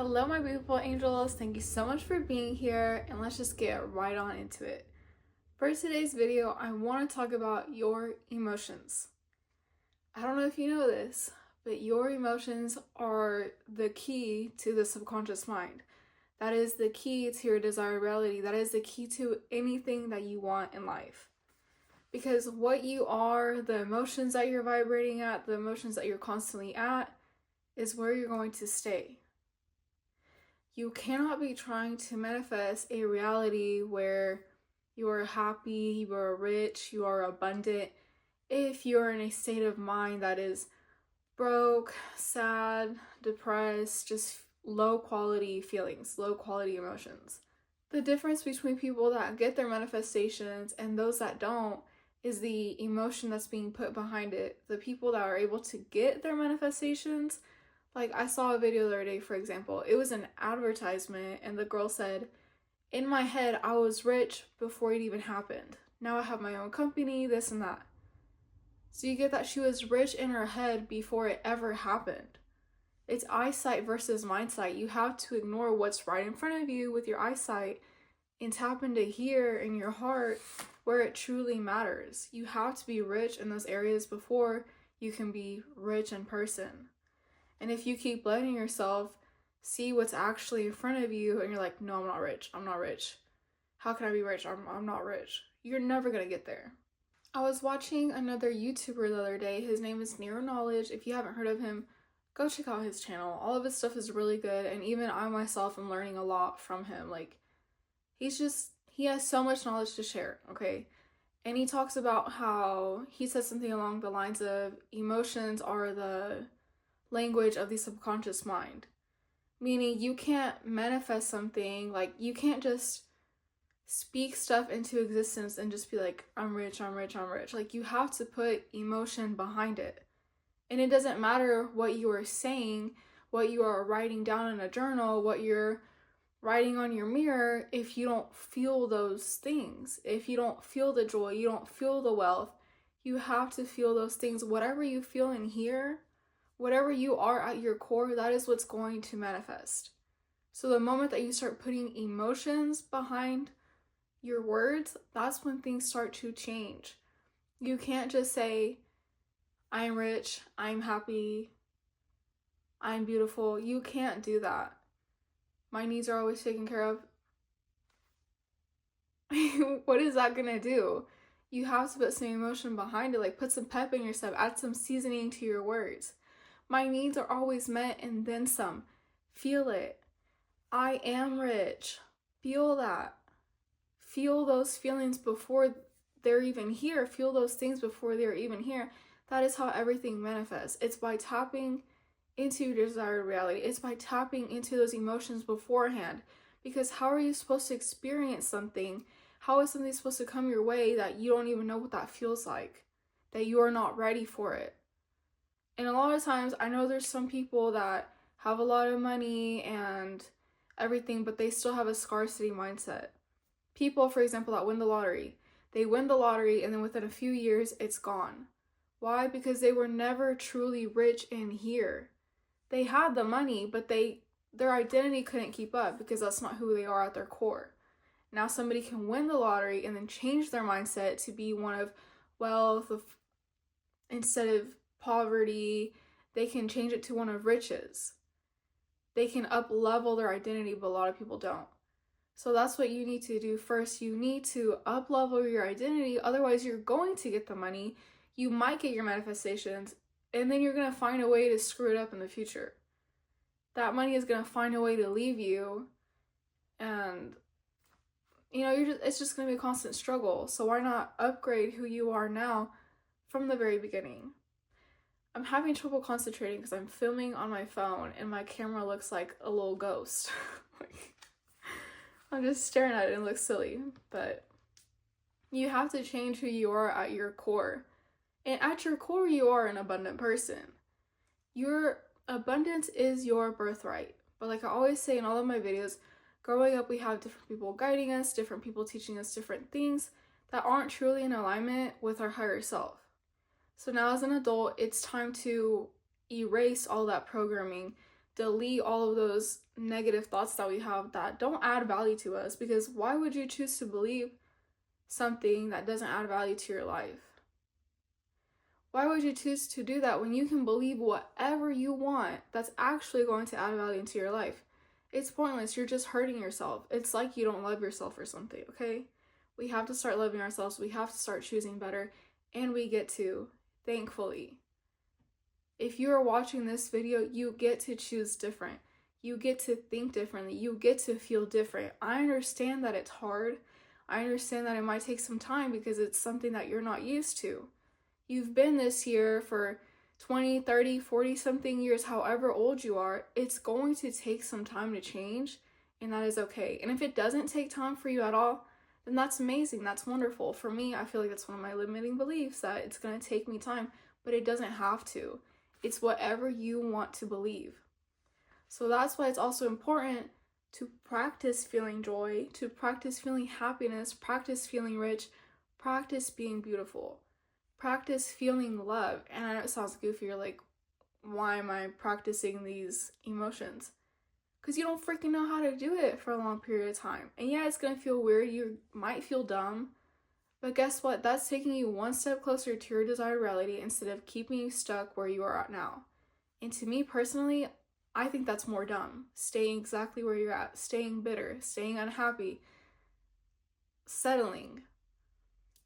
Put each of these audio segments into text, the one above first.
Hello, my beautiful angels. Thank you so much for being here, and let's just get right on into it. For today's video, I want to talk about your emotions. I don't know if you know this, but your emotions are the key to the subconscious mind. That is the key to your desired reality. That is the key to anything that you want in life. Because what you are, the emotions that you're vibrating at, the emotions that you're constantly at, is where you're going to stay. You cannot be trying to manifest a reality where you are happy, you are rich, you are abundant, if you're in a state of mind that is broke, sad, depressed, just low quality feelings, low quality emotions. The difference between people that get their manifestations and those that don't is the emotion that's being put behind it. The people that are able to get their manifestations, like I saw a video the other day, for example, it was an advertisement and the girl said, in my head, I was rich before it even happened. Now I have my own company, this and that. So you get that she was rich in her head before it ever happened. It's eyesight versus mindsight. You have to ignore what's right in front of you with your eyesight and tap into here in your heart where it truly matters. You have to be rich in those areas before you can be rich in person. And if you keep letting yourself see what's actually in front of you and you're like, no, I'm not rich. I'm not rich. How can I be rich? I'm not rich. You're never going to get there. I was watching another YouTuber the other day. His name is Nero Knowledge. If you haven't heard of him, go check out his channel. All of his stuff is really good. And even I myself am learning a lot from him. Like, he has so much knowledge to share, okay? And he talks about how he says something along the lines of emotions are the language of the subconscious mind. Meaning you can't manifest something, like you can't just speak stuff into existence and just be like, I'm rich, I'm rich, I'm rich. Like you have to put emotion behind it. And it doesn't matter what you are saying, what you are writing down in a journal, what you're writing on your mirror, if you don't feel those things, if you don't feel the joy, you don't feel the wealth, you have to feel those things. Whatever you feel in here, whatever you are at your core, that is what's going to manifest. So the moment that you start putting emotions behind your words, that's when things start to change. You can't just say, I'm rich, I'm happy, I'm beautiful. You can't do that. My needs are always taken care of. What is that gonna do? You have to put some emotion behind it, like put some pep in your step, add some seasoning to your words. My needs are always met and then some. Feel it. I am rich. Feel that. Feel those feelings before they're even here. Feel those things before they're even here. That is how everything manifests. It's by tapping into your desired reality. It's by tapping into those emotions beforehand. Because how are you supposed to experience something? How is something supposed to come your way that you don't even know what that feels like? That you are not ready for it? And a lot of times, I know there's some people that have a lot of money and everything, but they still have a scarcity mindset. People, for example, that win the lottery. They win the lottery and then within a few years, it's gone. Why? Because they were never truly rich in here. They had the money, but their identity couldn't keep up because that's not who they are at their core. Now somebody can win the lottery and then change their mindset to be one of wealth, instead of poverty, they can change it to one of riches. They can up level their identity, but a lot of people don't. So that's what you need to do first. You need to up level your identity. Otherwise, you're going to get the money. You might get your manifestations, and then you're going to find a way to screw it up in the future. That money is going to find a way to leave you, and it's just going to be a constant struggle. So why not upgrade who you are now from the very beginning? I'm having trouble concentrating because I'm filming on my phone and my camera looks like a little ghost. I'm just staring at it and it looks silly, but you have to change who you are at your core. And at your core, you are an abundant person. Your abundance is your birthright. But like I always say in all of my videos, growing up, we have different people guiding us, different people teaching us different things that aren't truly in alignment with our higher self. So now as an adult, it's time to erase all that programming, delete all of those negative thoughts that we have that don't add value to us, because why would you choose to believe something that doesn't add value to your life? Why would you choose to do that when you can believe whatever you want that's actually going to add value into your life? It's pointless. You're just hurting yourself. It's like you don't love yourself or something, okay? We have to start loving ourselves. We have to start choosing better. And we get to, thankfully. If you are watching this video, you get to choose different. You get to think differently. You get to feel different. I understand that it's hard. I understand that it might take some time because it's something that you're not used to. You've been this here for 20, 30, 40 something years, however old you are. It's going to take some time to change, and that is okay. And if it doesn't take time for you at all, then that's amazing. That's wonderful. For me, I feel like that's one of my limiting beliefs, that it's going to take me time, but it doesn't have to. It's whatever you want to believe. So that's why it's also important to practice feeling joy, to practice feeling happiness, practice feeling rich, practice being beautiful. Practice feeling love. And I know it sounds goofy. You're like, why am I practicing these emotions? Because you don't freaking know how to do it for a long period of time. And yeah, it's going to feel weird. You might feel dumb. But guess what? That's taking you one step closer to your desired reality instead of keeping you stuck where you are at now. And to me personally, I think that's more dumb. Staying exactly where you're at. Staying bitter. Staying unhappy. Settling.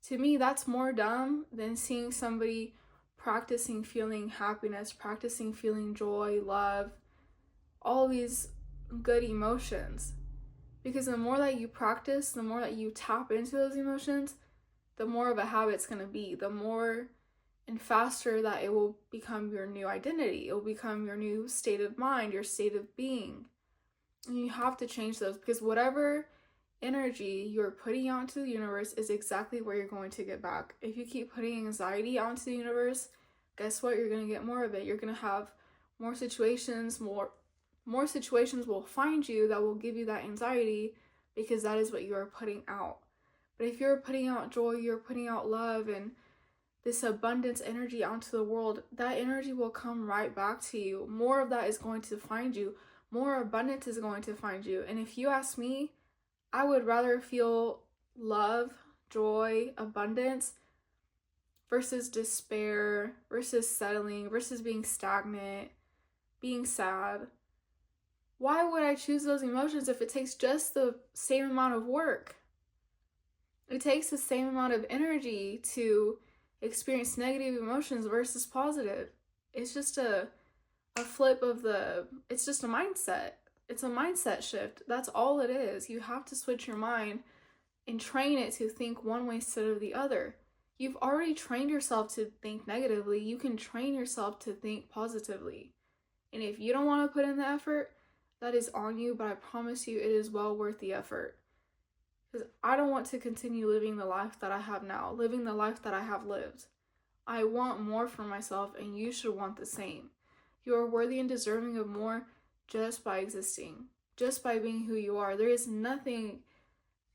To me, that's more dumb than seeing somebody practicing feeling happiness, practicing feeling joy, love, all these good emotions. Because the more that you practice, the more that you tap into those emotions, the more of a habit it's going to be. The more and faster that it will become your new identity. It will become your new state of mind, your state of being. And you have to change those, because whatever energy you're putting out into the universe is exactly where you're going to get back. If you keep putting anxiety out into the universe, guess what? You're going to get more of it. You're going to have more situations, more situations will find you that will give you that anxiety, because that is what you are putting out. But if you're putting out joy, you're putting out love and this abundance energy out into the world, that energy will come right back to you. More of that is going to find you. More abundance is going to find you. And if you ask me, I would rather feel love, joy, abundance versus despair, versus settling, versus being stagnant, being sad. Why would I choose those emotions if it takes just the same amount of work? It takes the same amount of energy to experience negative emotions versus positive. It's just a flip of it's just a mindset. It's a mindset shift. That's all it is. You have to switch your mind and train it to think one way instead of the other. You've already trained yourself to think negatively. You can train yourself to think positively. And if you don't want to put in the effort, that is on you, but I promise you it is well worth the effort. Because I don't want to continue living the life that I have now, living the life that I have lived. I want more for myself, and you should want the same. You are worthy and deserving of more just by existing, just by being who you are. There is nothing,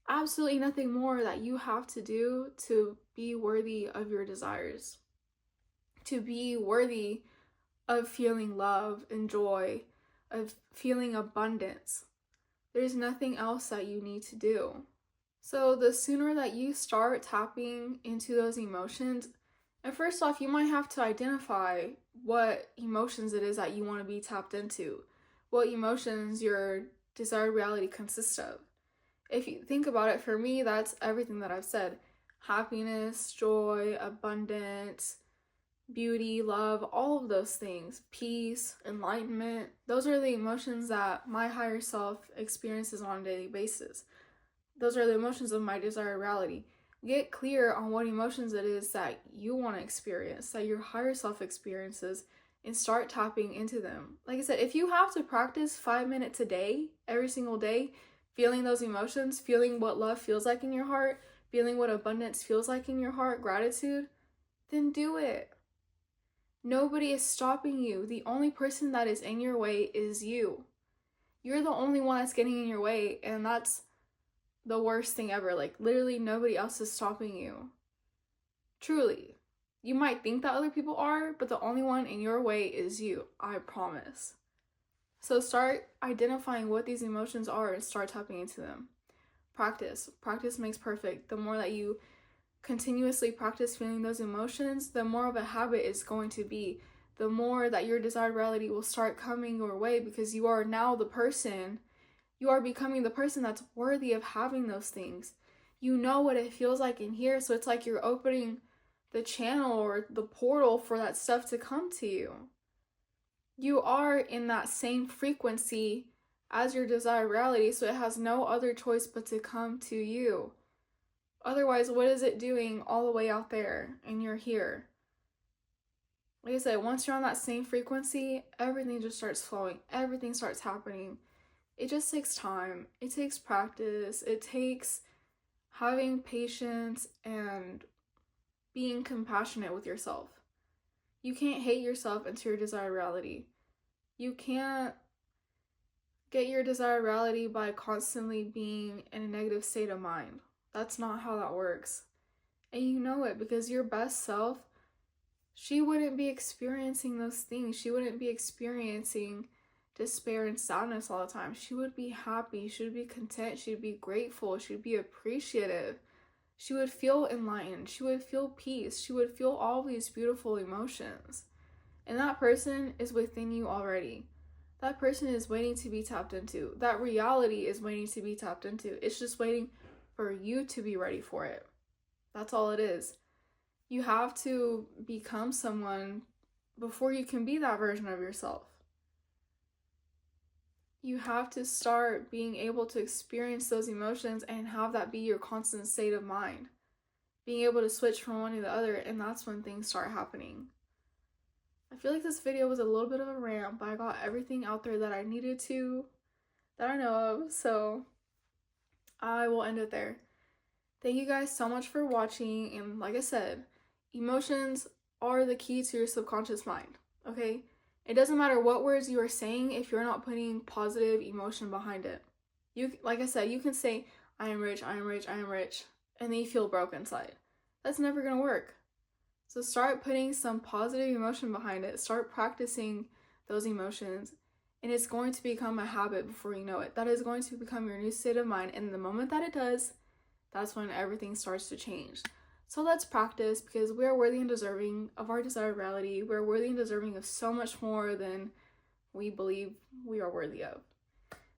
absolutely nothing more that you have to do to be worthy of your desires, to be worthy of feeling love and joy, of feeling abundance. There's nothing else that you need to do. So the sooner that you start tapping into those emotions, and first off, you might have to identify what emotions it is that you want to be tapped into, what emotions your desired reality consists of. If you think about it, for me, that's everything that I've said. Happiness, joy, abundance, beauty, love, all of those things, peace, enlightenment. Those are the emotions that my higher self experiences on a daily basis. Those are the emotions of my desired reality. Get clear on what emotions it is that you want to experience, that your higher self experiences, and start tapping into them. Like I said, if you have to practice 5 minutes a day, every single day, feeling those emotions, feeling what love feels like in your heart, feeling what abundance feels like in your heart, gratitude, then do it. Nobody is stopping you. The only person that is in your way is you. You're the only one that's getting in your way, and that's the worst thing ever. Like, literally nobody else is stopping you. Truly. You might think that other people are, but the only one in your way is you. I promise. So start identifying what these emotions are and start tapping into them. Practice. Practice makes perfect. The more that you continuously practice feeling those emotions, the more of a habit it's going to be. The more that your desired reality will start coming your way, because you are now the person, you are becoming the person that's worthy of having those things. You know what it feels like in here, so it's like you're opening the channel or the portal for that stuff to come to you. You are in that same frequency as your desired reality, so it has no other choice but to come to you. Otherwise, what is it doing all the way out there and you're here? Like I said, once you're on that same frequency, everything just starts flowing. Everything starts happening. It just takes time. It takes practice. It takes having patience and being compassionate with yourself. You can't hate yourself into your desired reality. You can't get your desired reality by constantly being in a negative state of mind. That's not how that works. And you know it, because your best self, she wouldn't be experiencing those things. She wouldn't be experiencing despair and sadness all the time. She would be happy. She would be content. She'd be grateful. She'd be appreciative. She would feel enlightened. She would feel peace. She would feel all these beautiful emotions. And that person is within you already. That person is waiting to be tapped into. That reality is waiting to be tapped into. It's just waiting for you to be ready for it. That's all it is. You have to become someone before you can be that version of yourself. You have to start being able to experience those emotions and have that be your constant state of mind. Being able to switch from one to the other, and that's when things start happening. I feel like this video was a little bit of a rant, but I got everything out there that I needed to, that I know of, so I will end it there. Thank you guys so much for watching, and like I said, emotions are the key to your subconscious mind, okay? It doesn't matter what words you are saying if you're not putting positive emotion behind it. You, like I said, you can say, I am rich, I am rich, I am rich, and then you feel broke inside. That's never gonna work. So start putting some positive emotion behind it. Start practicing those emotions, and it's going to become a habit before you know it. That is going to become your new state of mind, and the moment that it does, that's when everything starts to change. So let's practice, because we are worthy and deserving of our desired reality. We're worthy and deserving of so much more than we believe we are worthy of.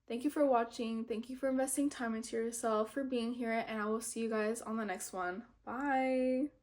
Thank you for watching. Thank you for investing time into yourself, for being here, and I will see you guys on the next one. Bye!